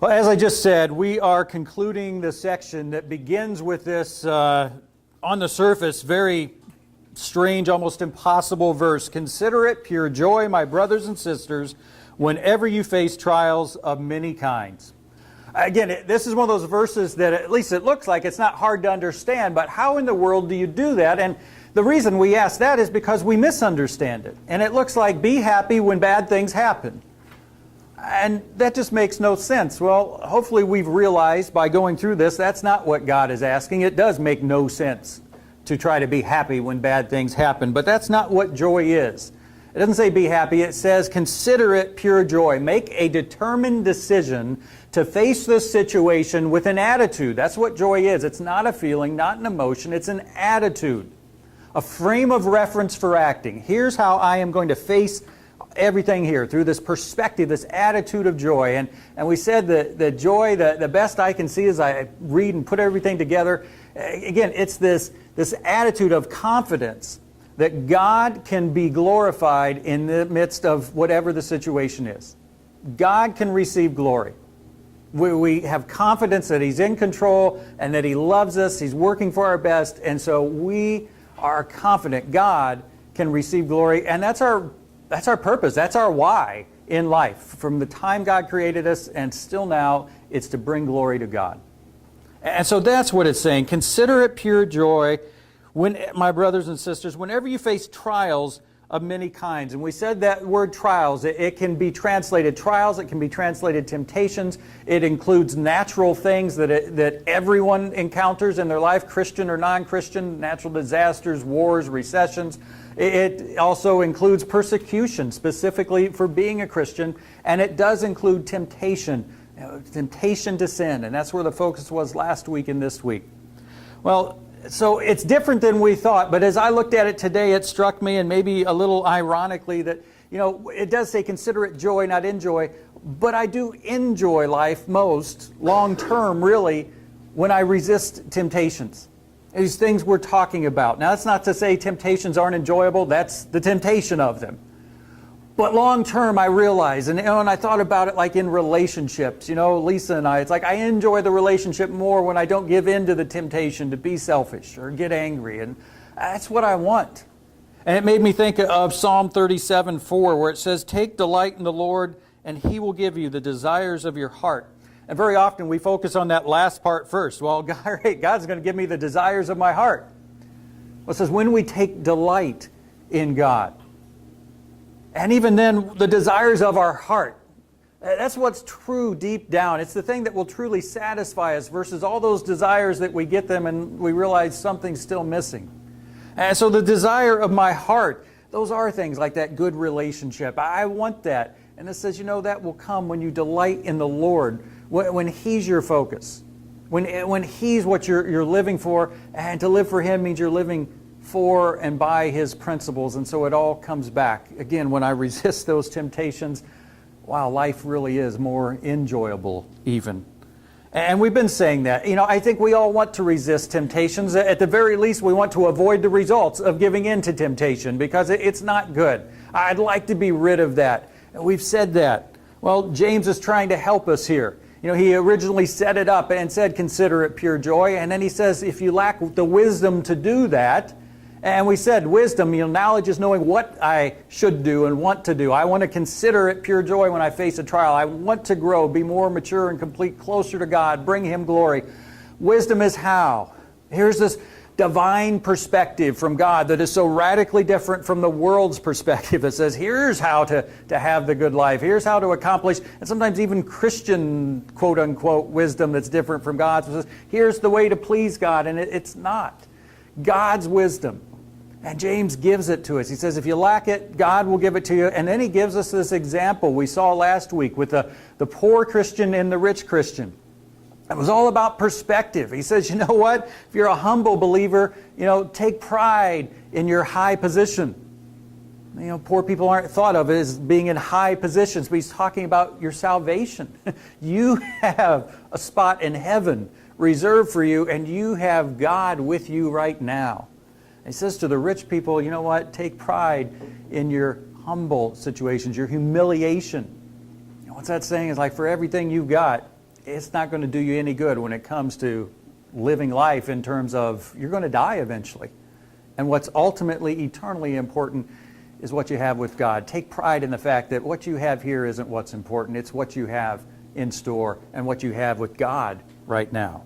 Well, as I just said, we are concluding the section that begins with this, on the surface, very strange, almost impossible verse. Consider it pure joy, my brothers and sisters, whenever you face trials of many kinds. Again, this is one of those verses that at least it looks like it's not hard to understand, but how in the world do you do that? And the reason we ask that is because we misunderstand it. And it looks like be happy when bad things happen. And that just makes no sense. Well, hopefully we've realized by going through this, that's not what God is asking. It does make no sense to try to be happy when bad things happen. But that's not what joy is. It doesn't say be happy. It says consider it pure joy. Make a determined decision to face this situation with an attitude. That's what joy is. It's not a feeling, not an emotion. It's an attitude. A frame of reference for acting. Here's how I am going to face everything here through this perspective, this attitude of joy. And we said that the joy, the best I can see as I read and put everything together, again, it's this attitude of confidence that God can be glorified in the midst of whatever the situation is. God can receive glory. We have confidence that He's in control and that He loves us, He's working for our best, and so we are confident God can receive glory, and that's our purpose, that's our why in life. From the time God created us and still now, it's to bring glory to God. And so that's what it's saying. Consider it pure joy, my brothers and sisters, whenever you face trials of many kinds. And we said that word trials, it can be translated trials, it can be translated temptations. It includes natural things that everyone encounters in their life, Christian or non-Christian, natural disasters, wars, recessions. It also includes persecution, specifically for being a Christian, and it does include temptation, temptation to sin, and that's where the focus was last week and this week. Well, so it's different than we thought, but as I looked at it today, it struck me, and maybe a little ironically, that, it does say consider it joy, not enjoy, but I do enjoy life most, long term really, when I resist temptations. These things we're talking about. Now, that's not to say temptations aren't enjoyable. That's the temptation of them. But long term, I realize, and I thought about it like in relationships. Lisa and I, it's like I enjoy the relationship more when I don't give in to the temptation to be selfish or get angry. And that's what I want. And it made me think of Psalm 37:4, where it says, take delight in the Lord, and He will give you the desires of your heart. And very often we focus on that last part first. Well, God's going to give me the desires of my heart. Well, it says when we take delight in God, and even then the desires of our heart, that's what's true deep down. It's the thing that will truly satisfy us versus all those desires that we get them and we realize something's still missing. And so the desire of my heart, those are things like that good relationship. I want that. And it says, that will come when you delight in the Lord, when He's your focus, when He's what you're living for, and to live for Him means you're living for and by His principles, and so it all comes back. Again, when I resist those temptations, wow, life really is more enjoyable even. And we've been saying that. I think we all want to resist temptations. At the very least, we want to avoid the results of giving in to temptation because it's not good. I'd like to be rid of that. And we've said that. Well, James is trying to help us here. He originally set it up and said, consider it pure joy. And then he says, if you lack the wisdom to do that, and we said wisdom, knowledge is knowing what I should do and want to do. I want to consider it pure joy when I face a trial. I want to grow, be more mature and complete, closer to God, bring Him glory. Wisdom is how. Here's this divine perspective from God that is so radically different from the world's perspective. It says, here's how to have the good life. Here's how to accomplish, and sometimes even Christian, quote-unquote, wisdom that's different from God's. It says, here's the way to please God, and it's not. God's wisdom. And James gives it to us. He says, if you lack it, God will give it to you. And then he gives us this example we saw last week with the poor Christian and the rich Christian. It was all about perspective. He says, you know what? If you're a humble believer, take pride in your high position. Poor people aren't thought of as being in high positions, but he's talking about your salvation. You have a spot in heaven reserved for you, and you have God with you right now. He says to the rich people, you know what? Take pride in your humble situations, your humiliation. What's that saying? It's like for everything you've got, it's not going to do you any good when it comes to living life in terms of you're going to die eventually. And what's ultimately eternally important is what you have with God. Take pride in the fact that what you have here isn't what's important. It's what you have in store and what you have with God right now.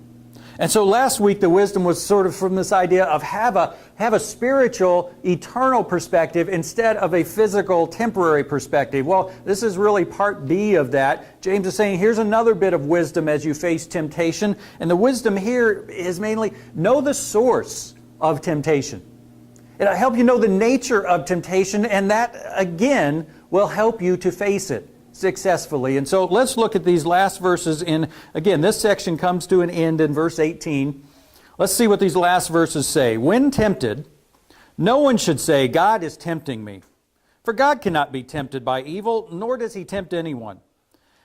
And so last week the wisdom was sort of from this idea of have a spiritual, eternal perspective instead of a physical, temporary perspective. Well, this is really part B of that. James is saying here's another bit of wisdom as you face temptation. And the wisdom here is mainly know the source of temptation. It'll help you know the nature of temptation, and that, again, will help you to face it successfully. And so let's look at these last verses in, again, this section comes to an end in verse 18. Let's see what these last verses say. When tempted, no one should say, God is tempting me. For God cannot be tempted by evil, nor does He tempt anyone.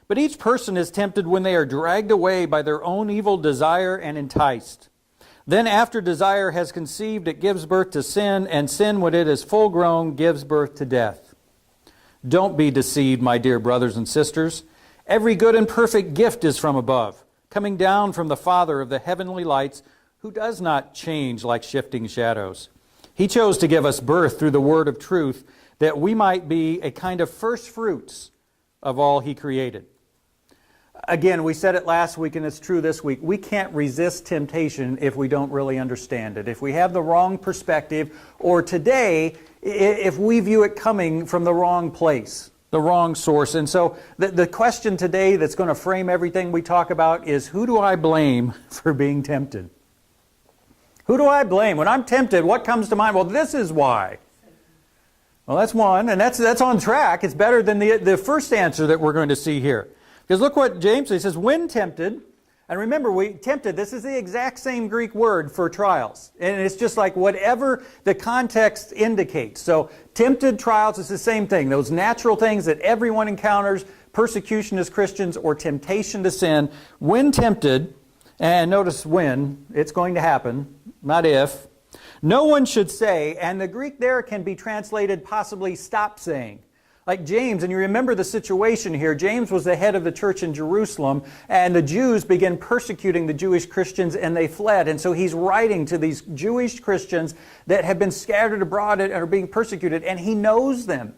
But each person is tempted when they are dragged away by their own evil desire and enticed. Then after desire has conceived, it gives birth to sin, and sin, when it is full grown, gives birth to death. Don't be deceived, my dear brothers and sisters. Every good and perfect gift is from above, coming down from the Father of the heavenly lights, who does not change like shifting shadows. He chose to give us birth through the word of truth, that we might be a kind of first fruits of all He created. Again, we said it last week, and it's true this week. We can't resist temptation if we don't really understand it. If we have the wrong perspective, or today, if we view it coming from the wrong place, the wrong source. And so the question today that's going to frame everything we talk about is, who do I blame for being tempted? Who do I blame? When I'm tempted, what comes to mind? Well, this is why. Well, that's one, and that's on track. It's better than the first answer that we're going to see here. Because look what James says. He says, when tempted, and remember, tempted, this is the exact same Greek word for trials. And it's just like whatever the context indicates. So tempted, trials, is the same thing. Those natural things that everyone encounters, persecution as Christians or temptation to sin. When tempted, and notice when, it's going to happen, not if. No one should say, and the Greek there can be translated possibly stop saying. Like James, and you remember the situation here. James was the head of the church in Jerusalem, and the Jews began persecuting the Jewish Christians, and they fled. And so he's writing to these Jewish Christians that have been scattered abroad and are being persecuted, and he knows them.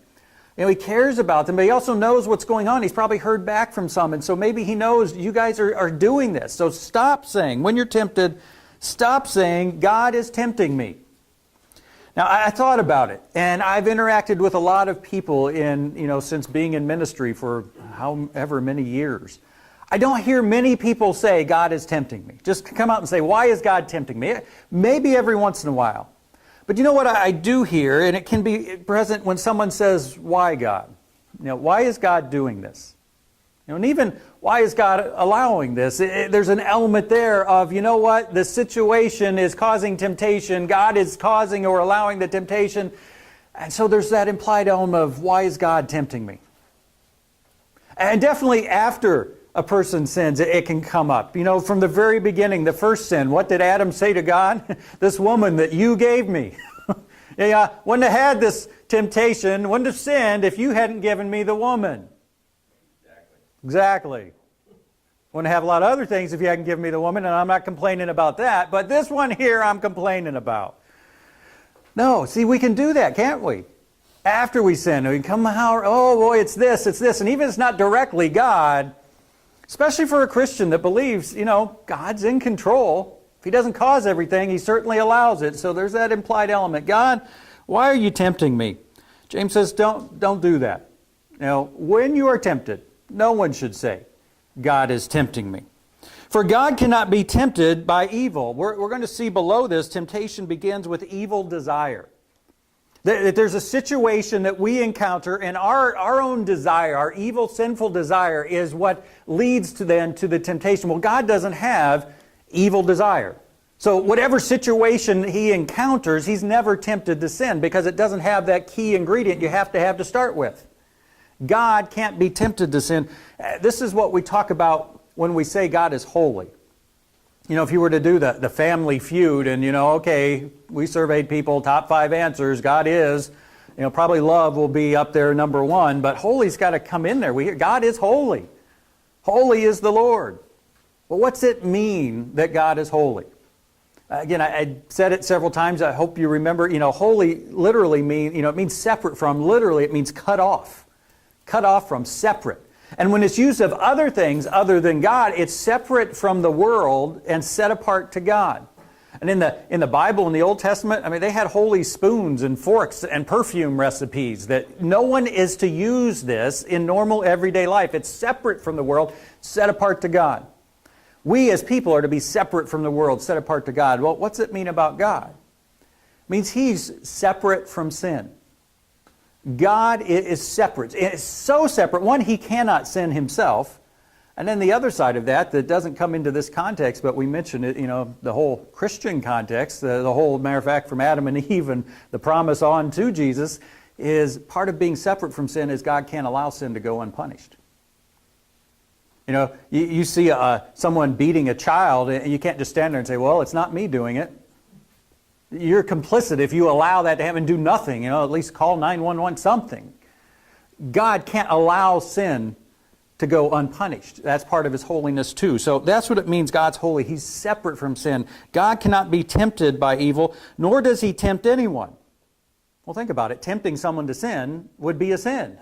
You know, he cares about them, but he also knows what's going on. He's probably heard back from some, and so maybe he knows you guys are doing this. So stop saying, when you're tempted, stop saying, God is tempting me. Now, I thought about it, and I've interacted with a lot of people since being in ministry for however many years. I don't hear many people say, God is tempting me. Just come out and say, why is God tempting me? Maybe every once in a while. But you know what I do hear, and it can be present when someone says, why God? Why is God doing this? And even, why is God allowing this? There's an element there of, you know what, the situation is causing temptation. God is causing or allowing the temptation. And so there's that implied element of, why is God tempting me? And definitely after a person sins, it can come up. From the very beginning, the first sin, what did Adam say to God? This woman that you gave me. Wouldn't have had this temptation, wouldn't have sinned if you hadn't given me the woman. Exactly. Wouldn't have a lot of other things if you hadn't given me the woman, and I'm not complaining about that. But this one here I'm complaining about. No, see, we can do that, can't we? After we sin, we come out, oh boy, it's this. And even if it's not directly God, especially for a Christian that believes, God's in control. If He doesn't cause everything, He certainly allows it. So there's that implied element. God, why are you tempting me? James says, don't do that. When you are tempted, no one should say, God is tempting me. For God cannot be tempted by evil. We're going to see below this, temptation begins with evil desire. That there's a situation that we encounter, and our own desire, our evil, sinful desire, is what leads to the temptation. Well, God doesn't have evil desire. So whatever situation He encounters, He's never tempted to sin, because it doesn't have that key ingredient you have to start with. God can't be tempted to sin. This is what we talk about when we say God is holy. If you were to do the family feud and, okay, we surveyed people, top 5 answers, God is, probably love will be up there number 1, but holy's got to come in there. God is holy. Holy is the Lord. Well, what's it mean that God is holy? Again, I said it several times. I hope you remember, holy literally means, it means separate from. Literally, it means cut off. Cut off from, separate. And when it's used of other things other than God, it's separate from the world and set apart to God. And in the Bible, in the Old Testament, they had holy spoons and forks and perfume recipes that no one is to use this in normal everyday life. It's separate from the world, set apart to God. We as people are to be separate from the world, set apart to God. Well, what's it mean about God? It means He's separate from sin. God is separate. It's so separate. One, He cannot sin Himself. And then the other side of that doesn't come into this context, but we mentioned it, the whole Christian context, the whole, matter of fact, from Adam and Eve and the promise on to Jesus, is part of being separate from sin is God can't allow sin to go unpunished. You see someone beating a child, and you can't just stand there and say, well, it's not me doing it. You're complicit if you allow that to happen and do nothing, at least call 911, something. God can't allow sin to go unpunished. That's part of His holiness too. So that's what it means God's holy. He's separate from sin. God cannot be tempted by evil, nor does He tempt anyone. Well, think about it. Tempting someone to sin would be a sin.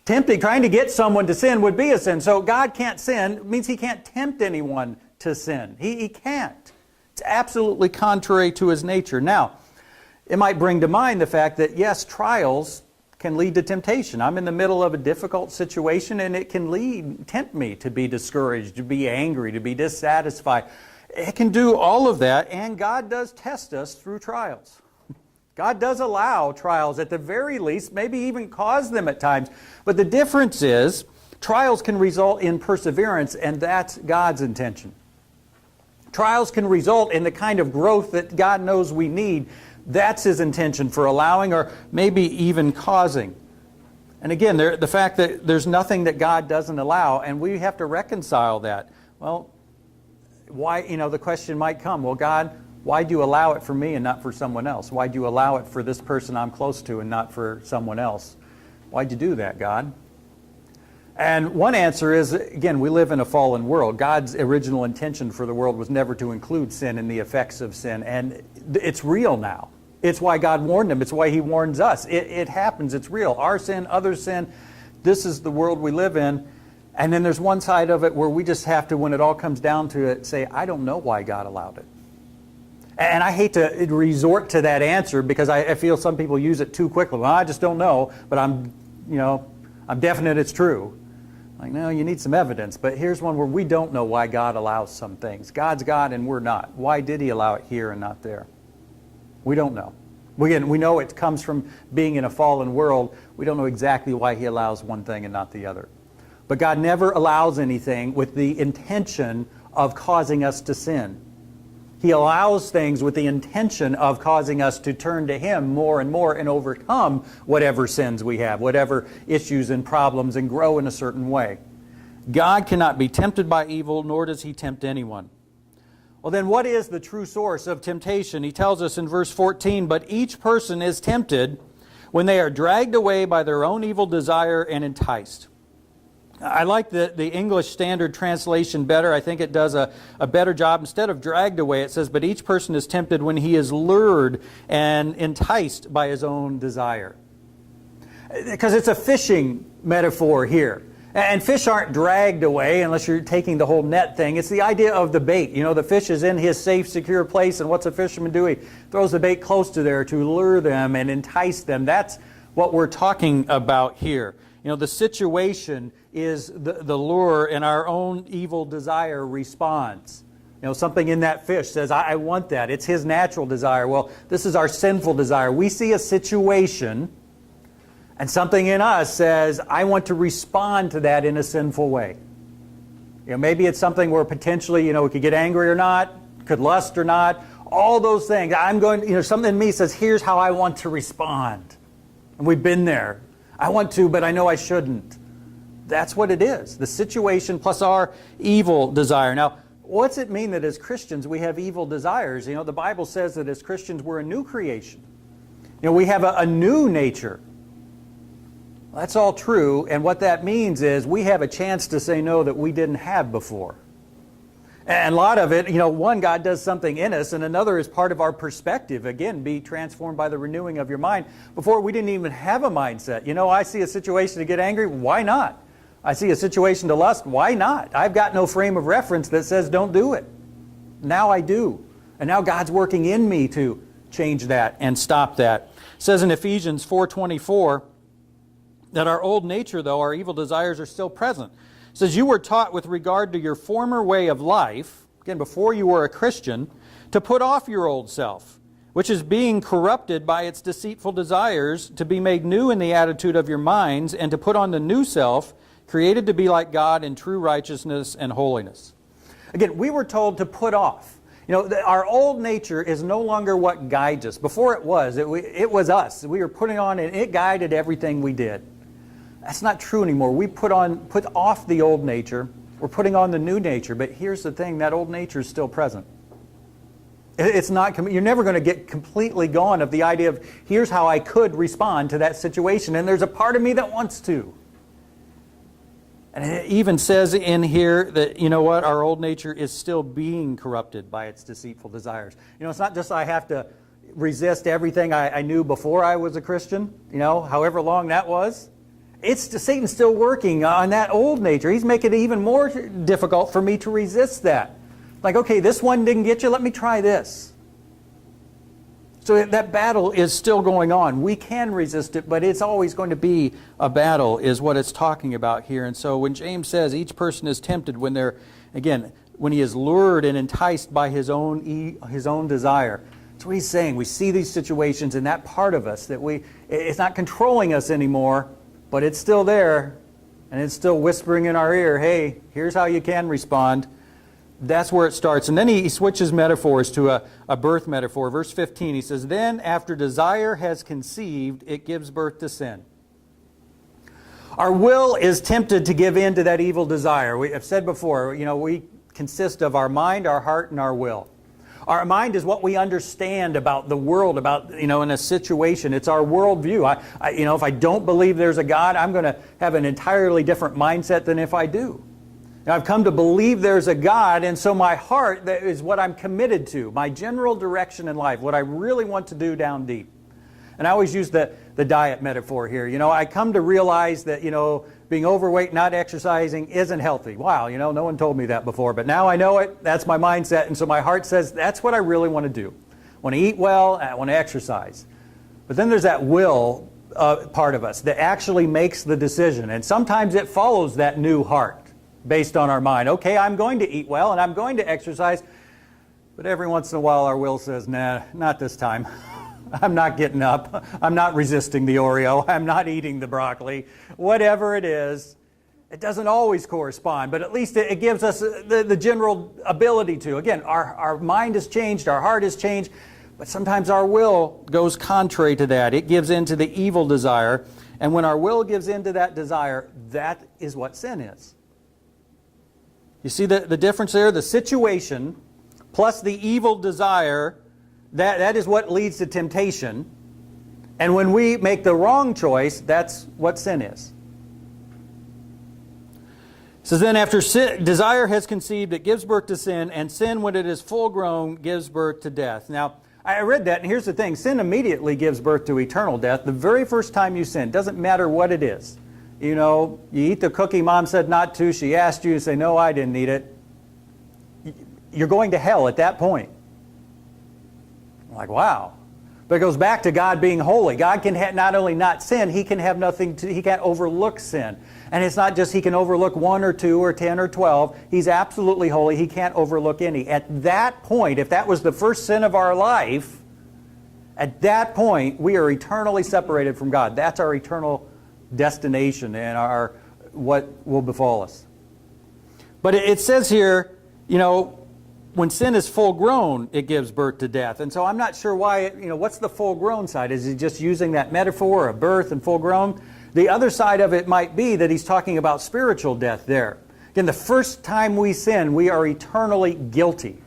Trying to get someone to sin would be a sin. So God can't sin. It means He can't tempt anyone to sin. He can't. It's absolutely contrary to His nature. Now, it might bring to mind the fact that, yes, trials can lead to temptation. I'm in the middle of a difficult situation, and it can tempt me to be discouraged, to be angry, to be dissatisfied. It can do all of that, and God does test us through trials. God does allow trials at the very least, maybe even cause them at times. But the difference is, trials can result in perseverance, and that's God's intention. Trials can result in the kind of growth that God knows we need. That's His intention for allowing or maybe even causing. And again, the fact that there's nothing that God doesn't allow, and we have to reconcile that. Well, why, the question might come, well, God, why do you allow it for me and not for someone else? Why do you allow it for this person I'm close to and not for someone else? Why'd you do that, God? And one answer is, again, we live in a fallen world. God's original intention for the world was never to include sin and the effects of sin. And it's real now. It's why God warned them. It's why He warns us. It happens. It's real. Our sin, other sin. This is the world we live in. And then there's one side of it where we just have to, when it all comes down to it, say, I don't know why God allowed it. And I hate to resort to that answer because I feel some people use it too quickly. Well, I just don't know, but I'm definite it's true. Like, no, you need some evidence. But here's one where we don't know why God allows some things. God's God and we're not. Why did He allow it here and not there? We don't know. We know it comes from being in a fallen world. We don't know exactly why He allows one thing and not the other. But God never allows anything with the intention of causing us to sin. He allows things with the intention of causing us to turn to Him more and more and overcome whatever sins we have, whatever issues and problems, and grow in a certain way. God cannot be tempted by evil, nor does He tempt anyone. Well, then what is the true source of temptation? He tells us in verse 14, but each person is tempted when they are dragged away by their own evil desire and enticed. I like the English Standard Translation better. I think it does a better job. Instead of dragged away, it says, but each person is tempted when he is lured and enticed by his own desire. Because it's a fishing metaphor here. And fish aren't dragged away unless you're taking the whole net thing. It's the idea of the bait. The fish is in his safe, secure place, and what's a fisherman do? He throws the bait close to there to lure them and entice them. That's what we're talking about here. The situation is the lure, and our own evil desire responds. Something in that fish says, I want that. It's his natural desire. Well, this is our sinful desire. We see a situation, and something in us says, I want to respond to that in a sinful way. Maybe it's something where potentially, we could get angry or not, could lust or not, all those things. Something in me says, here's how I want to respond. And we've been there. I want to, but I know I shouldn't. That's what it is. The situation plus our evil desire. Now, what's it mean that as Christians we have evil desires? The Bible says that as Christians we're a new creation. We have a new nature. That's all true, and what that means is we have a chance to say no that we didn't have before. And a lot of it, one, God does something in us, and another is part of our perspective. Again, be transformed by the renewing of your mind. Before, we didn't even have a mindset. I see a situation to get angry, why not? I see a situation to lust, why not? I've got no frame of reference that says don't do it. Now I do. And now God's working in me to change that and stop that. It says in Ephesians 4:24 that our old nature, though, our evil desires are still present. It says, you were taught with regard to your former way of life, again, before you were a Christian, to put off your old self, which is being corrupted by its deceitful desires, to be made new in the attitude of your minds, and to put on the new self, created to be like God in true righteousness and holiness. Again, we were told to put off. Our old nature is no longer what guides us. Before it was us. We were putting on, and it guided everything we did. That's not true anymore. We put off the old nature. We're putting on the new nature. But here's the thing, that old nature is still present. It's not. You're never going to get completely gone of the idea of, here's how I could respond to that situation. And there's a part of me that wants to. And it even says in here that, our old nature is still being corrupted by its deceitful desires. It's not just I have to resist everything I knew before I was a Christian, however long that was. Satan's still working on that old nature. He's making it even more difficult for me to resist that. Like, okay, this one didn't get you, let me try this. So that battle is still going on. We can resist it, but it's always going to be a battle, is what it's talking about here. And so when James says each person is tempted when when he is lured and enticed by his own desire, that's what he's saying. We see these situations in that part of us that it's not controlling us anymore, but it's still there, and it's still whispering in our ear, hey, here's how you can respond. That's where it starts. And then he switches metaphors to a birth metaphor. Verse 15, he says, then after desire has conceived, it gives birth to sin. Our will is tempted to give in to that evil desire. We have said before, we consist of our mind, our heart, and our will. Our mind is what we understand about the world, about, in a situation. It's our worldview. If I don't believe there's a God, I'm going to have an entirely different mindset than if I do. Now, I've come to believe there's a God, and so my heart is what I'm committed to, my general direction in life, what I really want to do down deep. And I always use the diet metaphor here. I come to realize that, being overweight, not exercising isn't healthy. Wow, no one told me that before, but now I know it. That's my mindset, and so my heart says, that's what I really want to do. I want to eat well, I want to exercise. But then there's that will part of us that actually makes the decision, and sometimes it follows that new heart based on our mind. Okay, I'm going to eat well, and I'm going to exercise, but every once in a while our will says, nah, not this time. I'm not getting up. I'm not resisting the Oreo. I'm not eating the broccoli. Whatever it is, it doesn't always correspond, but at least it gives us the general ability to. Again, our mind has changed, our heart has changed, but sometimes our will goes contrary to that. It gives in to the evil desire, and when our will gives in to that desire, that is what sin is. You see the difference there? The situation plus the evil desire, that is what leads to temptation. And when we make the wrong choice, that's what sin is. It says, then after desire has conceived, it gives birth to sin, and sin, when it is full grown, gives birth to death. Now, I read that, and here's the thing. Sin immediately gives birth to eternal death. The very first time you sin, doesn't matter what it is. You eat the cookie mom said not to, she asked you, you say, no, I didn't eat it. You're going to hell at that point. I'm like, wow. But it goes back to God being holy. God can not only not sin, He can have nothing He can't overlook sin. And it's not just He can overlook 1 or 2 or 10 or 12. He's absolutely holy. He can't overlook any. At that point, if that was the first sin of our life, at that point, we are eternally separated from God. That's our eternal destination and what will befall us. But it says here, when sin is full grown, it gives birth to death. And so I'm not sure why, what's the full grown side? Is he just using that metaphor of birth and full grown? The other side of it might be that he's talking about spiritual death there. Again, the first time we sin, we are eternally guilty.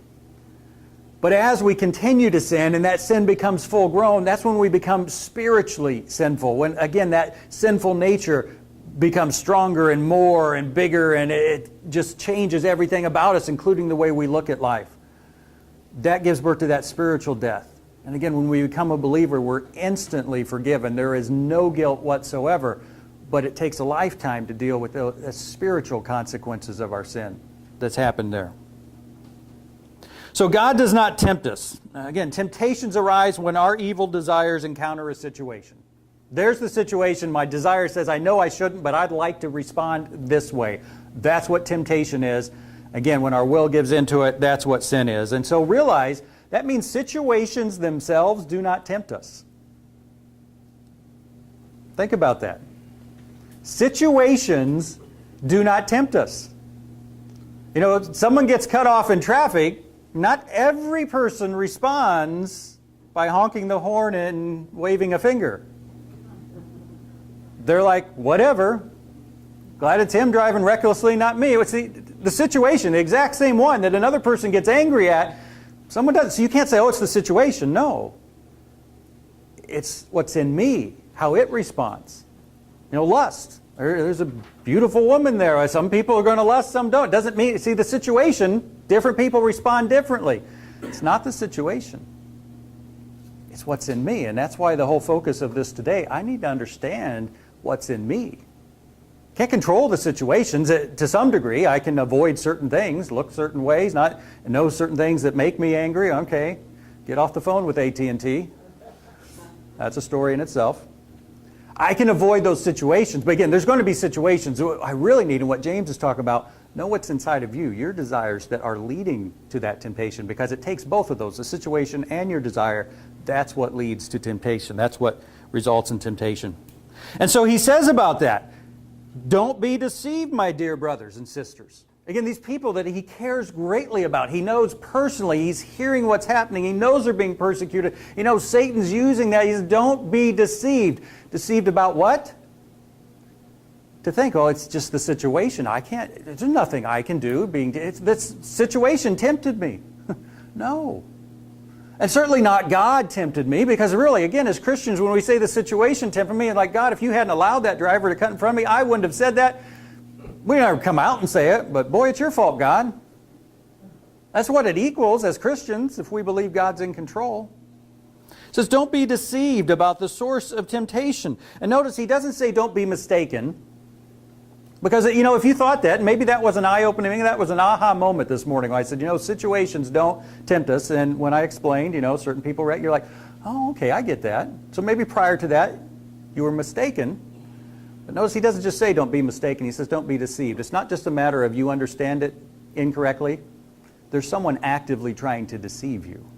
But as we continue to sin and that sin becomes full grown, that's when we become spiritually sinful. When, again, that sinful nature becomes stronger and more and bigger, and it just changes everything about us, including the way we look at life. That gives birth to that spiritual death. And again, when we become a believer, we're instantly forgiven. There is no guilt whatsoever, but it takes a lifetime to deal with the spiritual consequences of our sin that's happened there. So God does not tempt us. Again, temptations arise when our evil desires encounter a situation. There's the situation. My desire says, I know I shouldn't, but I'd like to respond this way. That's what temptation is. Again, when our will gives into it, that's what sin is. And so realize that means situations themselves do not tempt us. Think about that. Situations do not tempt us. You know, if someone gets cut off in traffic, not every person responds by honking the horn and waving a finger. They're like, whatever. Glad it's him driving recklessly, not me. It's the situation, the exact same one that another person gets angry at. Someone does. So you can't say, oh, it's the situation. No. It's what's in me, how it responds. You know, lust. There's a beautiful woman there. Some people are going to lust, some don't. Doesn't mean, see, the situation, different people respond differently. It's not the situation. It's what's in me. And that's why the whole focus of this today, I need to understand what's in me. Can't control the situations. To some degree, I can avoid certain things, look certain ways, not know certain things that make me angry. Okay, get off the phone with AT&T. That's a story in itself. I can avoid those situations, but again, there's going to be situations I really need, and what James is talking about, know what's inside of you, your desires that are leading to that temptation, because it takes both of those, the situation and your desire. That's what leads to temptation. That's what results in temptation. And so he says about that, don't be deceived, my dear brothers and sisters. Again, these people that he cares greatly about, he knows personally, he's hearing what's happening, he knows they're being persecuted, he knows Satan's using that. He says, don't be deceived. Deceived about what? To think, oh, it's just the situation. There's nothing I can do. This situation tempted me. No. And certainly not God tempted me, because really, again, as Christians, when we say the situation tempted me, and like, God, if you hadn't allowed that driver to cut in front of me, I wouldn't have said that. We never come out and say it, but boy, it's your fault, God. That's what it equals as Christians if we believe God's in control. It says, don't be deceived about the source of temptation. And notice he doesn't say don't be mistaken. Because, you know, if you thought that, maybe that was an eye-opening, maybe that was an aha moment this morning when I said, you know, situations don't tempt us. And when I explained, you know, certain people, you're like, oh, okay, I get that. So maybe prior to that, you were mistaken. But notice he doesn't just say don't be mistaken. He says don't be deceived. It's not just a matter of you understand it incorrectly. There's someone actively trying to deceive you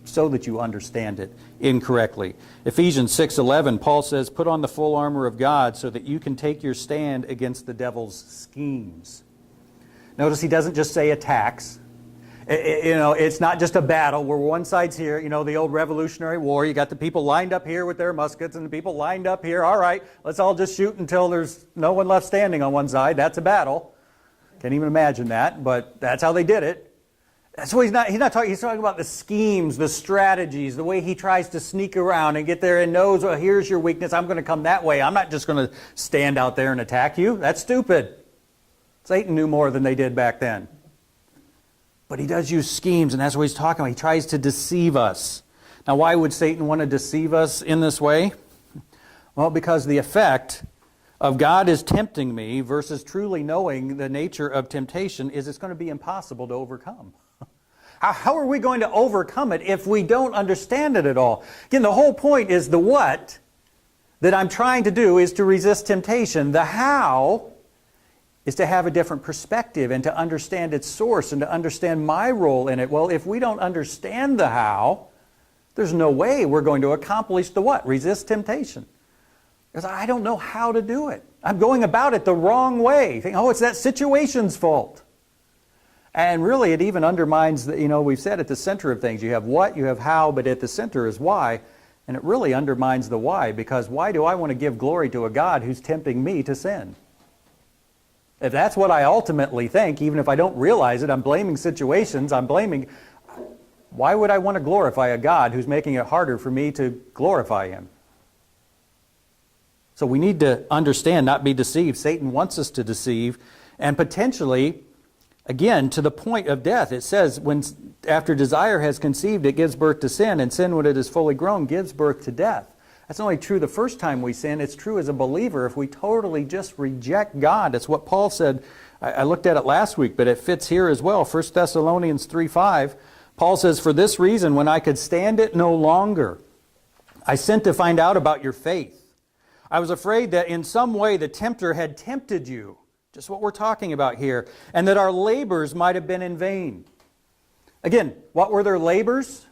so that you understand it incorrectly. Ephesians 6:11, Paul says, put on the full armor of God so that you can take your stand against the devil's schemes. Notice he doesn't just say attacks. You know, it's not just a battle where one side's here, you know, the old Revolutionary War. You got the people lined up here with their muskets and the people lined up here. All right, let's all just shoot until there's no one left standing on one side. That's a battle. Can't even imagine that, but that's how they did it. That's what he's not talking. He's talking about the schemes, the strategies, the way he tries to sneak around and get there and knows, well, here's your weakness. I'm going to come that way. I'm not just going to stand out there and attack you. That's stupid. Satan knew more than they did back then. But he does use schemes, and that's what he's talking about. He tries to deceive us. Now, why would Satan want to deceive us in this way? Well, because the effect of God is tempting me versus truly knowing the nature of temptation is it's going to be impossible to overcome. How are we going to overcome it if we don't understand it at all? Again, the whole point is the what that I'm trying to do is to resist temptation. The how is to have a different perspective and to understand its source and to understand my role in it. Well, if we don't understand the how, there's no way we're going to accomplish the what? Resist temptation. Because I don't know how to do it. I'm going about it the wrong way. Think, oh, it's that situation's fault. And really, it even undermines, you know, we've said at the center of things, you have what, you have how, but at the center is why. And it really undermines the why, because why do I want to give glory to a God who's tempting me to sin? If that's what I ultimately think, even if I don't realize it, I'm blaming situations, why would I want to glorify a God who's making it harder for me to glorify Him? So we need to understand, not be deceived. Satan wants us to deceive, and potentially, again, to the point of death. It says, when after desire has conceived, it gives birth to sin, and sin, when it is fully grown, gives birth to death. That's only true the first time we sin. It's true as a believer if we totally just reject God. That's what Paul said. I looked at it last week, but it fits here as well. 1 Thessalonians 3:5. Paul says, "For this reason, when I could stand it no longer, I sent to find out about your faith. I was afraid that in some way the tempter had tempted you," just what we're talking about here, "and that our labors might have been in vain." Again, what were their labors?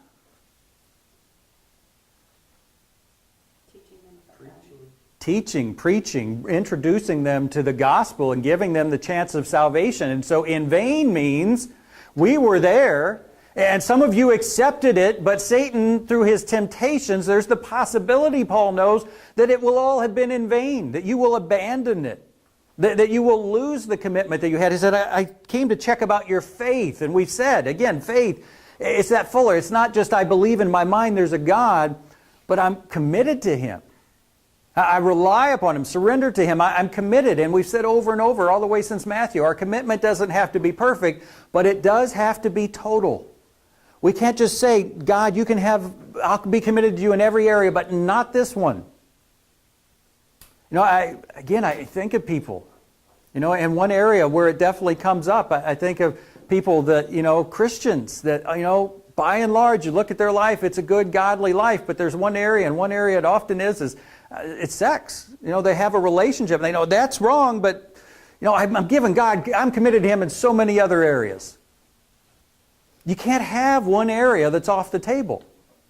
Teaching, preaching, introducing them to the gospel and giving them the chance of salvation. And so in vain means we were there, and some of you accepted it, but Satan, through his temptations, there's the possibility, Paul knows, that it will all have been in vain, that you will abandon it, that you will lose the commitment that you had. He said, I came to check about your faith. And we've said, again, faith, it's that fuller. It's not just I believe in my mind there's a God, but I'm committed to Him. I rely upon Him, surrender to Him. I'm committed. And we've said over and over, all the way since Matthew, our commitment doesn't have to be perfect, but it does have to be total. We can't just say, God, I'll be committed to you in every area, but not this one. I think of people, in one area where it definitely comes up. I think of people that, Christians that, by and large, you look at their life, it's a good, godly life, but there's one area, and one area it often is it's sex. They have a relationship, and they know that's wrong, but, I'm giving God, I'm committed to Him in so many other areas. You can't have one area that's off the table.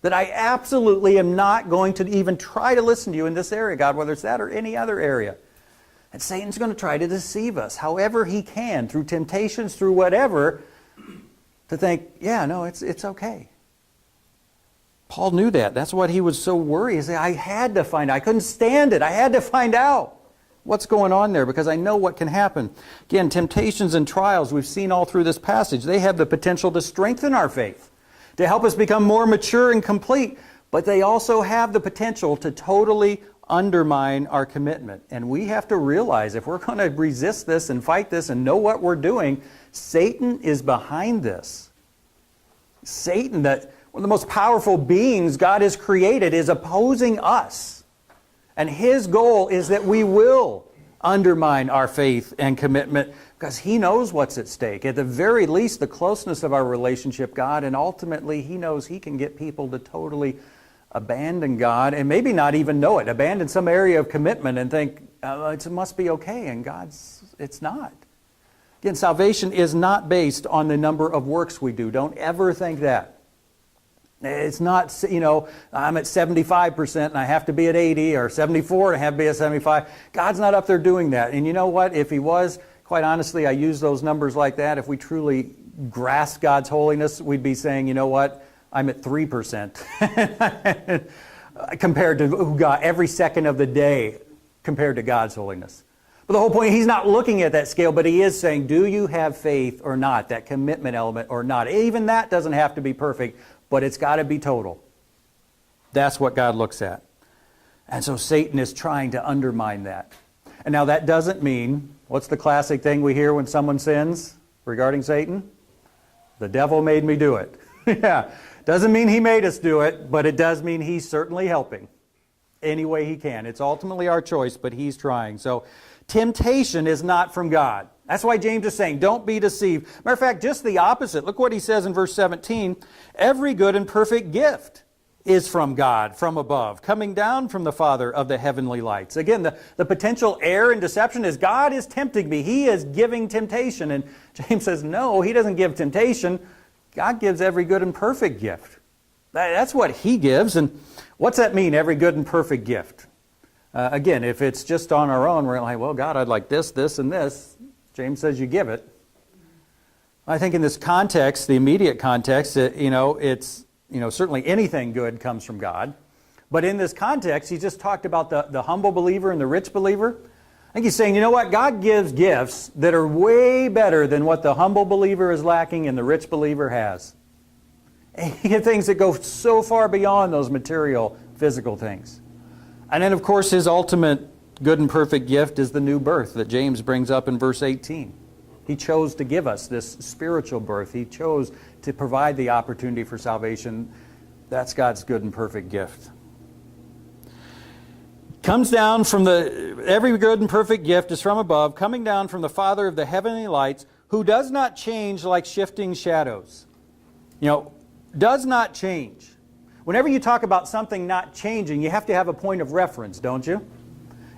That I absolutely am not going to even try to listen to you in this area, God, whether it's that or any other area. And Satan's going to try to deceive us however he can, through temptations, through whatever, to think, it's okay. Paul knew that. That's what he was so worried. He said, I had to find out. I couldn't stand it. I had to find out what's going on there because I know what can happen. Again, temptations and trials we've seen all through this passage, they have the potential to strengthen our faith, to help us become more mature and complete, but they also have the potential to totally undermine our commitment. And we have to realize if we're going to resist this and fight this and know what we're doing, Satan is behind this. Satan, that one of the most powerful beings God has created, is opposing us. And his goal is that we will undermine our faith and commitment because he knows what's at stake. At the very least, the closeness of our relationship, God, and ultimately he knows he can get people to totally abandon God and maybe not even know it, abandon some area of commitment and think, it must be okay, and it's not. Again, salvation is not based on the number of works we do. Don't ever think that. It's not, I'm at 75% and I have to be at 80, or 74 and I have to be at 75. God's not up there doing that. And you know what? If He was, quite honestly, I use those numbers like that. If we truly grasp God's holiness, we'd be saying, you know what? I'm at 3% compared to God, every second of the day compared to God's holiness. But the whole point, He's not looking at that scale, but He is saying, do you have faith or not? That commitment element or not? Even that doesn't have to be perfect, but it's got to be total. That's what God looks at. And so Satan is trying to undermine that. And now that doesn't mean, what's the classic thing we hear when someone sins regarding Satan? The devil made me do it. Yeah. Doesn't mean he made us do it, but it does mean he's certainly helping any way he can. It's ultimately our choice, but he's trying. So temptation is not from God. That's why James is saying, don't be deceived. Matter of fact, just the opposite. Look what he says in verse 17. Every good and perfect gift is from God, from above, coming down from the Father of the heavenly lights. Again, the potential error and deception is God is tempting me. He is giving temptation. And James says, no, He doesn't give temptation. God gives every good and perfect gift. That's what He gives. And what's that mean, every good and perfect gift? Again, if it's just on our own, we're like, well, God, I'd like this, this, and this. James says you give it. I think in this context, the immediate context, it's certainly anything good comes from God. But in this context, he just talked about the humble believer and the rich believer. I think he's saying, you know what? God gives gifts that are way better than what the humble believer is lacking and the rich believer has. And he gives things that go so far beyond those material, physical things. And then, of course, His ultimate good and perfect gift is the new birth that James brings up in verse 18. He chose to give us this spiritual birth. He chose to provide the opportunity for salvation. That's God's good and perfect gift. Comes down from every good and perfect gift is from above, coming down from the Father of the heavenly lights, who does not change like shifting shadows. Does not change. Whenever you talk about something not changing, you have to have a point of reference, don't you?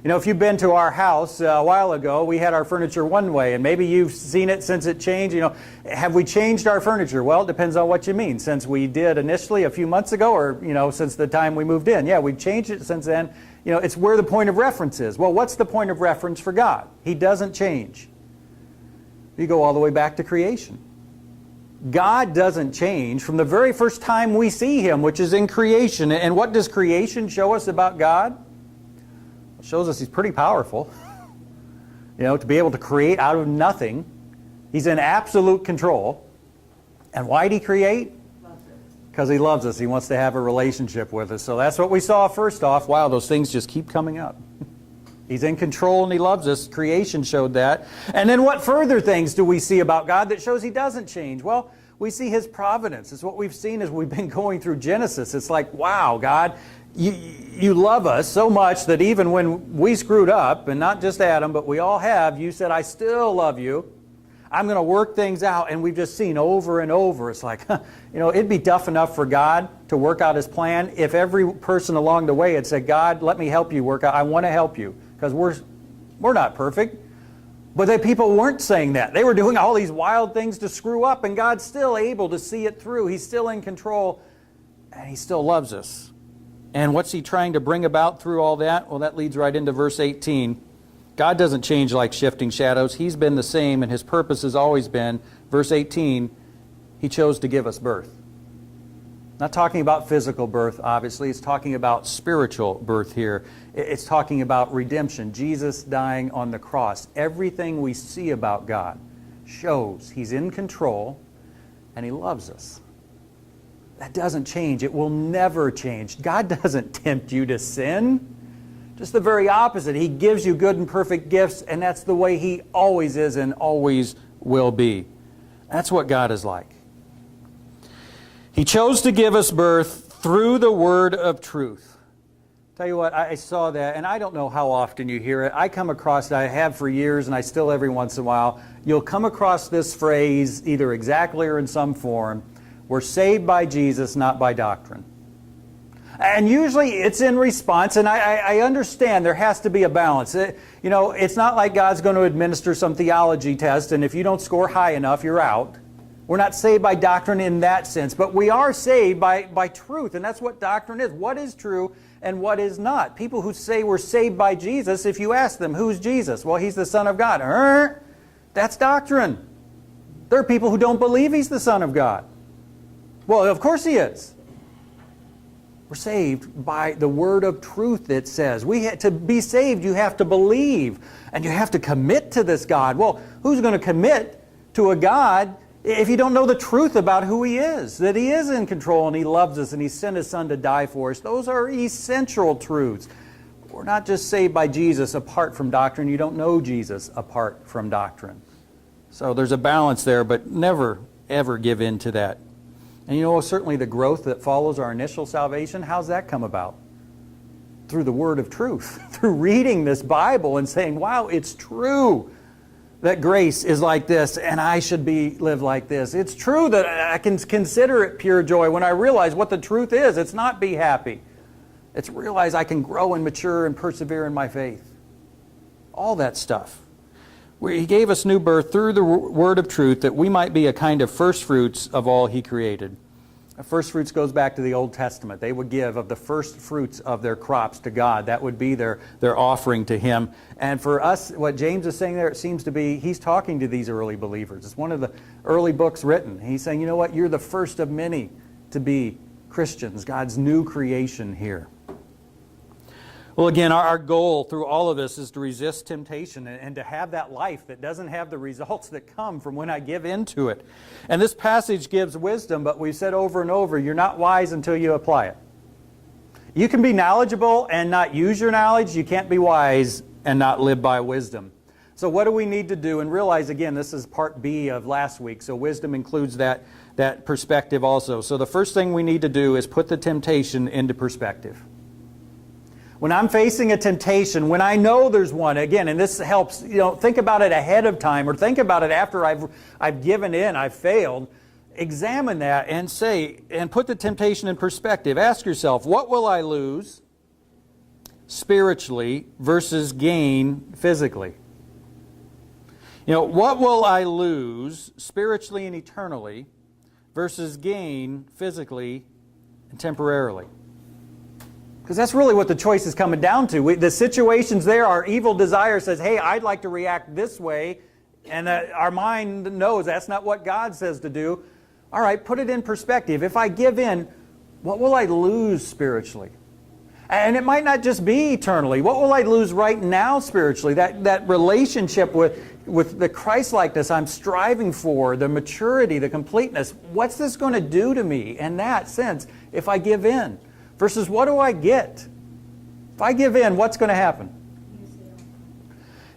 If you've been to our house a while ago, we had our furniture one way, and maybe you've seen it since it changed. Have we changed our furniture? Well, it depends on what you mean. Since we did initially a few months ago, or, since the time we moved in. Yeah, we've changed it since then. It's where the point of reference is. Well, what's the point of reference for God? He doesn't change. You go all the way back to creation. God doesn't change from the very first time we see Him, which is in creation. And what does creation show us about God? It shows us He's pretty powerful. To be able to create out of nothing. He's in absolute control. And why did He create? Because He loves us. He wants to have a relationship with us. So that's what we saw first off. Wow, those things just keep coming up. He's in control and He loves us. Creation showed that. And then what further things do we see about God that shows He doesn't change? Well, we see His providence. It's what we've seen as we've been going through Genesis. It's like, wow, God, you love us so much that even when we screwed up, and not just Adam, but we all have, you said, I still love you. I'm going to work things out. And we've just seen over and over. It's like, it'd be tough enough for God to work out His plan if every person along the way had said, God, let me help you work out. I want to help you. Because we're not perfect. But the people weren't saying that. They were doing all these wild things to screw up, and God's still able to see it through. He's still in control, and He still loves us. And what's He trying to bring about through all that? Well, that leads right into verse 18. God doesn't change like shifting shadows. He's been the same, and His purpose has always been, verse 18, He chose to give us birth. Not talking about physical birth, obviously. It's talking about spiritual birth here. It's talking about redemption. Jesus dying on the cross. Everything we see about God shows He's in control and He loves us. That doesn't change. It will never change. God doesn't tempt you to sin. Just the very opposite. He gives you good and perfect gifts, and that's the way He always is and always will be. That's what God is like. He chose to give us birth through the word of truth. Tell you what, I saw that, and I don't know how often you hear it. I come across it, I have for years, and I still every once in a while. You'll come across this phrase, either exactly or in some form, we're saved by Jesus, not by doctrine. And usually it's in response, and I understand there has to be a balance. It's not like God's going to administer some theology test, and if you don't score high enough, you're out. We're not saved by doctrine in that sense, but we are saved by truth, and that's what doctrine is. What is true and what is not? People who say we're saved by Jesus, if you ask them, who's Jesus? Well, He's the Son of God. That's doctrine. There are people who don't believe He's the Son of God. Well, of course He is. We're saved by the word of truth, it says. To be saved, you have to believe, and you have to commit to this God. Well, who's going to commit to a God if you don't know the truth about who He is, that He is in control and He loves us and He sent His Son to die for us? Those are essential truths. We're not just saved by Jesus apart from doctrine. You don't know Jesus apart from doctrine. So there's a balance there, but never, ever give in to that. And certainly the growth that follows our initial salvation, how's that come about? Through the word of truth, through reading this Bible and saying, wow, it's true that grace is like this and I should live like this. It's true that I can consider it pure joy when I realize what the truth is. It's not be happy. It's realize I can grow and mature and persevere in my faith. All that stuff. He gave us new birth through the word of truth that we might be a kind of first fruits of all He created. First fruits goes back to the Old Testament. They would give of the first fruits of their crops to God. That would be their offering to Him. And for us, what James is saying there, it seems to be, he's talking to these early believers. It's one of the early books written. He's saying, you know what, you're the first of many to be Christians, God's new creation here. Well, again, our goal through all of this is to resist temptation and to have that life that doesn't have the results that come from when I give into it. And this passage gives wisdom, but we've said over and over, you're not wise until you apply it. You can be knowledgeable and not use your knowledge. You can't be wise and not live by wisdom. So what do we need to do? And realize, again, this is part B of last week, so wisdom includes that perspective also. So the first thing we need to do is put the temptation into perspective. When I'm facing a temptation, when I know there's one, again, and this helps, think about it ahead of time, or think about it after I've given in, I've failed. Examine that and put the temptation in perspective. Ask yourself, what will I lose spiritually versus gain physically? What will I lose spiritually and eternally versus gain physically and temporarily? Because that's really what the choice is coming down to. The situations there, our evil desire says, hey, I'd like to react this way, and our mind knows that's not what God says to do. All right, put it in perspective. If I give in, what will I lose spiritually? And it might not just be eternally. What will I lose right now spiritually? That relationship with the Christ-likeness I'm striving for, the maturity, the completeness. What's this going to do to me in that sense if I give in? Versus what do I get? If I give in, what's going to happen?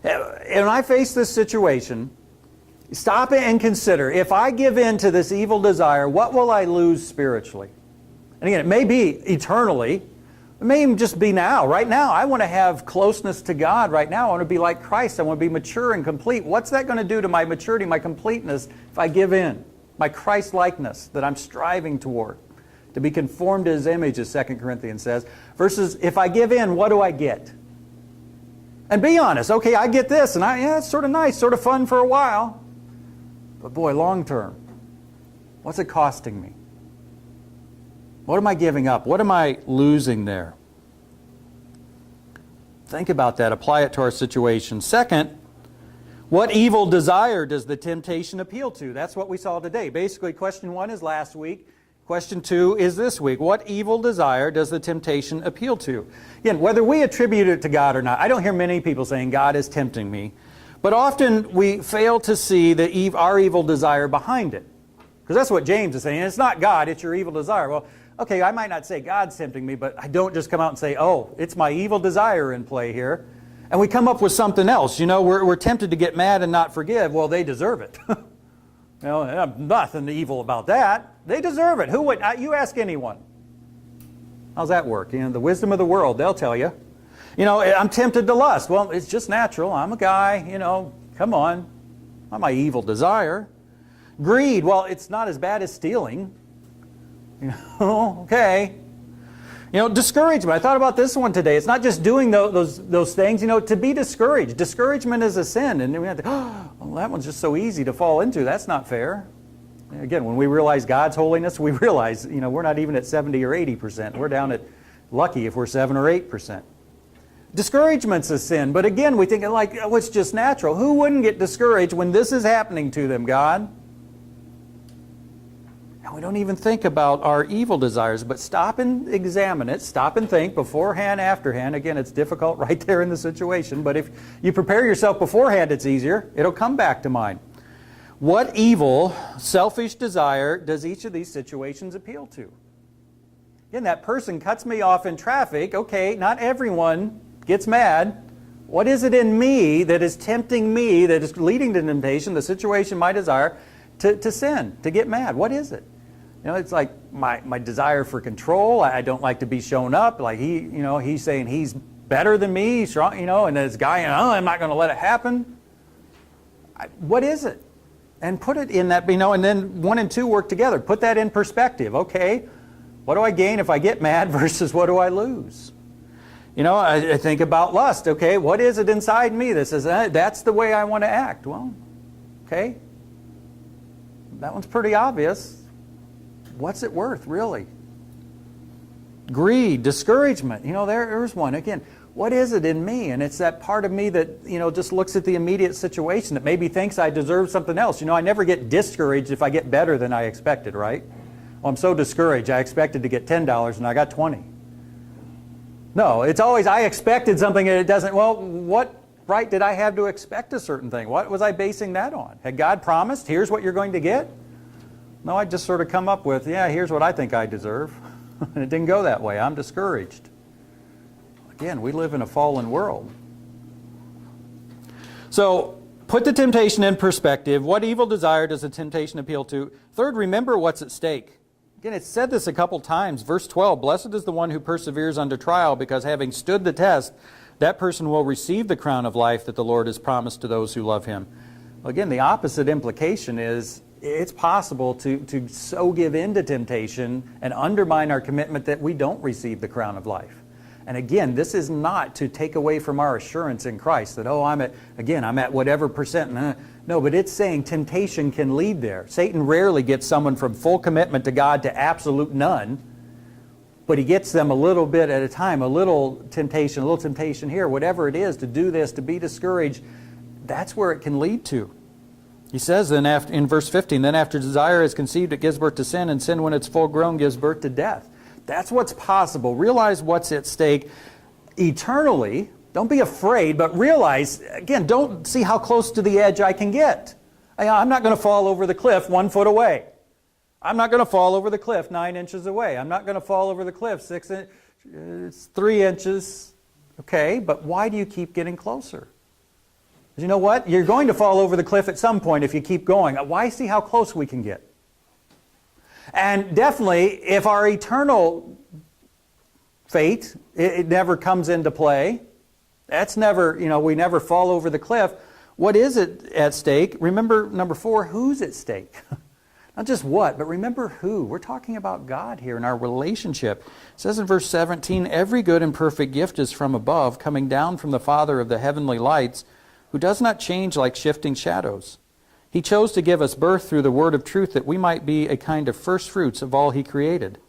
When I face this situation, stop and consider, if I give in to this evil desire, what will I lose spiritually? And again, it may be eternally. It may even just be now. Right now, I want to have closeness to God right now. I want to be like Christ. I want to be mature and complete. What's that going to do to my maturity, my completeness, if I give in? My Christ-likeness that I'm striving toward. To be conformed to His image, as 2 Corinthians says. Versus, if I give in, what do I get? And be honest. Okay, I get this, and it's sort of nice, sort of fun for a while. But boy, long term, what's it costing me? What am I giving up? What am I losing there? Think about that. Apply it to our situation. Second, what evil desire does the temptation appeal to? That's what we saw today. Basically, question 1 is last week. Question 2 is this week. What evil desire does the temptation appeal to? Again, whether we attribute it to God or not, I don't hear many people saying, God is tempting me. But often we fail to see our evil desire behind it. Because that's what James is saying. It's not God, it's your evil desire. Well, okay, I might not say God's tempting me, but I don't just come out and say, oh, it's my evil desire in play here. And we come up with something else. We're tempted to get mad and not forgive. Well, they deserve it. Nothing evil about that. They deserve it. Who would? You ask anyone. How's that work? The wisdom of the world, they'll tell you. I'm tempted to lust. Well, it's just natural. I'm a guy, come on. Not my evil desire. Greed, well, it's not as bad as stealing. Okay. Discouragement. I thought about this one today. It's not just doing those things, to be discouraged. Discouragement is a sin. And we have to, well, that one's just so easy to fall into. That's not fair. Again, when we realize God's holiness, we realize, we're not even at 70 or 80%. We're down at, lucky if we're 7 or 8%. Discouragement's a sin. But again, we think it's just natural. Who wouldn't get discouraged when this is happening to them, God? And we don't even think about our evil desires, but stop and examine it. Stop and think beforehand, afterhand. Again, it's difficult right there in the situation, but if you prepare yourself beforehand, it's easier. It'll come back to mind. What evil, selfish desire does each of these situations appeal to? Again, that person cuts me off in traffic. Okay, not everyone gets mad. What is it in me that is tempting me, that is leading to temptation, the situation, my desire, to sin, to get mad? What is it? It's like my desire for control. I don't like to be shown up. Like he's saying he's better than me, strong, and this guy, I'm not going to let it happen. What is it? And put it in that, and then 1 and 2 work together. Put that in perspective. Okay, what do I gain if I get mad versus what do I lose? I think about lust. Okay, what is it inside me that says, that's the way I want to act? Well, okay, that one's pretty obvious. What's it worth, really? Greed, discouragement. There's one. Again, what is it in me? And it's that part of me that, just looks at the immediate situation that maybe thinks I deserve something else. I never get discouraged if I get better than I expected, right? Well, I'm so discouraged. I expected to get $10 and I got 20. No, it's always I expected something and it doesn't. Well, what right did I have to expect a certain thing? What was I basing that on? Had God promised, here's what you're going to get? No, I just sort of come up with, here's what I think I deserve. And it didn't go that way. I'm discouraged. Again, we live in a fallen world. So, put the temptation in perspective. What evil desire does the temptation appeal to? Third, remember what's at stake. Again, it's said this a couple times. Verse 12, blessed is the one who perseveres under trial, because having stood the test, that person will receive the crown of life that the Lord has promised to those who love Him. Well, again, the opposite implication is it's possible to so give in to temptation and undermine our commitment that we don't receive the crown of life. And again, this is not to take away from our assurance in Christ that, oh, I'm at whatever percent. No, but it's saying temptation can lead there. Satan rarely gets someone from full commitment to God to absolute none, but he gets them a little bit at a time, a little temptation here, whatever it is, to do this, to be discouraged. That's where it can lead to. He says then in verse 15, then after desire is conceived, it gives birth to sin, and sin, when it's full grown, gives birth to death. That's what's possible. Realize what's at stake eternally. Don't be afraid, but realize, again, don't see how close to the edge I can get. I'm not going to fall over the cliff 1 foot away. I'm not going to fall over the cliff 9 inches away. I'm not going to fall over the cliff 3 inches. Okay, but why do you keep getting closer? You know what? You're going to fall over the cliff at some point if you keep going. Why see how close we can get? And definitely, if our eternal fate, it never comes into play, that's never, we never fall over the cliff. What is it at stake? Remember, number 4, who's at stake? Not just what, but remember who. We're talking about God here and our relationship. It says in verse 17, every good and perfect gift is from above, coming down from the Father of the heavenly lights, who does not change like shifting shadows. He chose to give us birth through the word of truth, that we might be a kind of first fruits of all He created.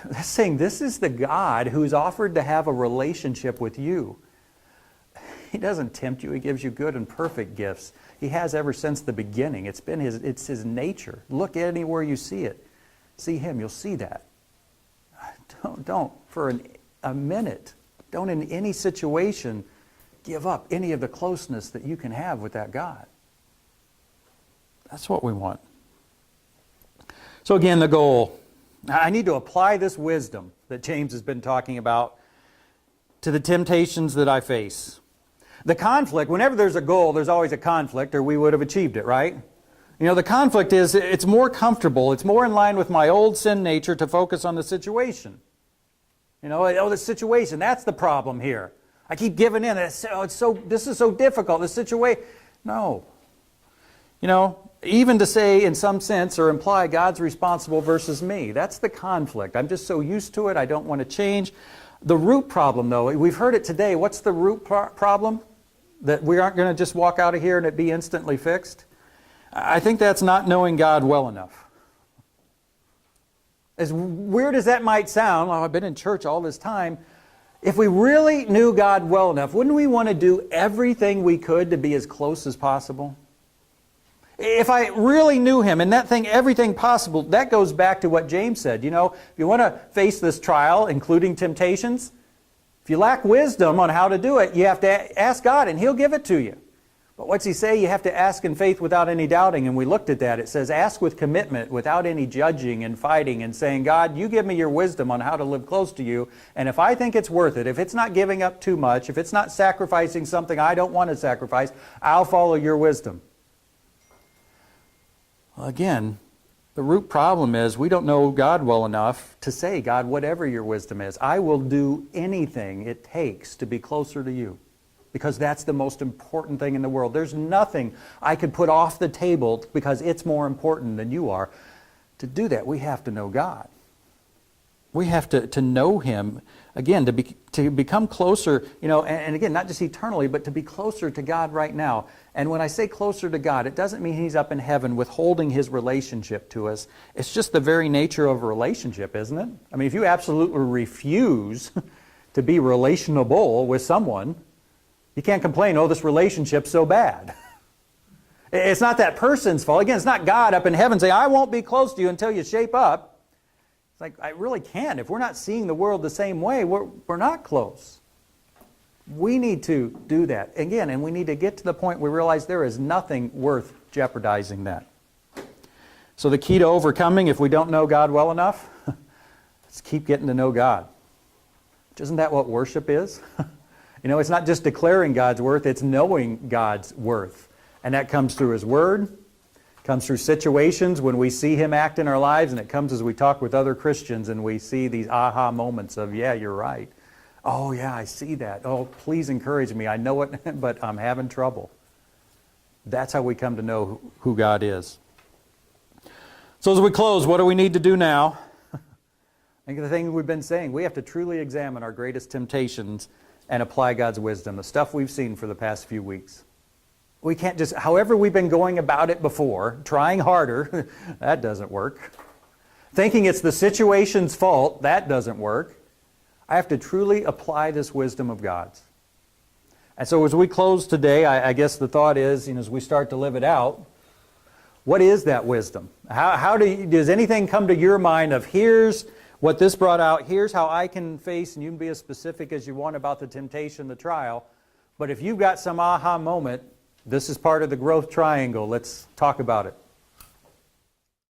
That's saying this is the God who's offered to have a relationship with you. He doesn't tempt you. He gives you good and perfect gifts. He has ever since the beginning. It's His nature. Look anywhere you see it. See Him, you'll see that. Don't for a minute, don't in any situation give up any of the closeness that you can have with that God. That's what we want. So again, the goal. I need to apply this wisdom that James has been talking about to the temptations that I face. The conflict, whenever there's a goal, there's always a conflict, or we would have achieved it, right? The conflict is, it's more comfortable, it's more in line with my old sin nature to focus on the situation. The situation, that's the problem here. I keep giving in. This is so difficult, this situation. No. Even to say, in some sense, or imply God's responsible versus me. That's the conflict. I'm just so used to it, I don't want to change. The root problem, though, we've heard it today. What's the root problem? That we aren't going to just walk out of here and it be instantly fixed? I think that's not knowing God well enough. As weird as that might sound, I've been in church all this time, if we really knew God well enough, wouldn't we want to do everything we could to be as close as possible? If I really knew Him and everything possible, that goes back to what James said. If you want to face this trial, including temptations, if you lack wisdom on how to do it, you have to ask God and He'll give it to you. But what's He say? You have to ask in faith without any doubting. And we looked at that. It says, ask with commitment, without any judging and fighting, and saying, God, you give me your wisdom on how to live close to you. And if I think it's worth it, if it's not giving up too much, if it's not sacrificing something I don't want to sacrifice, I'll follow your wisdom. Well, again, the root problem is we don't know God well enough to say, God, whatever your wisdom is, I will do anything it takes to be closer to you. Because that's the most important thing in the world. There's nothing I could put off the table because it's more important than you are. To do that, we have to know God. We have to know Him, again, to become closer, and again, not just eternally, but to be closer to God right now. And when I say closer to God, it doesn't mean He's up in heaven withholding His relationship to us. It's just the very nature of a relationship, isn't it? I mean, if you absolutely refuse to be relationable with someone, you can't complain, this relationship's so bad. It's not that person's fault. Again, it's not God up in heaven saying, I won't be close to you until you shape up. It's like, I really can't. If we're not seeing the world the same way, we're not close. We need to do that. Again, and we need to get to the point where we realize there is nothing worth jeopardizing that. So the key to overcoming, if we don't know God well enough, let's keep getting to know God. Isn't that what worship is? You know, it's not just declaring God's worth, it's knowing God's worth. And that comes through His Word, comes through situations when we see Him act in our lives, and it comes as we talk with other Christians and we see these aha moments of, yeah, you're right. Oh, yeah, I see that. Oh, please encourage me. I know it, but I'm having trouble. That's how we come to know who God is. So as we close, what do we need to do now? I think the thing we've been saying, we have to truly examine our greatest temptations and apply God's wisdom, the stuff we've seen for the past few weeks. We can't just, however we've been going about it before, trying harder, that doesn't work. Thinking it's the situation's fault, that doesn't work. I have to truly apply this wisdom of God's. And so as we close today, I guess the thought is, as we start to live it out, what is that wisdom? Does anything come to your mind of, here's what this brought out, here's how I can face, and you can be as specific as you want about the temptation, the trial, but if you've got some aha moment, this is part of the growth triangle. Let's talk about it.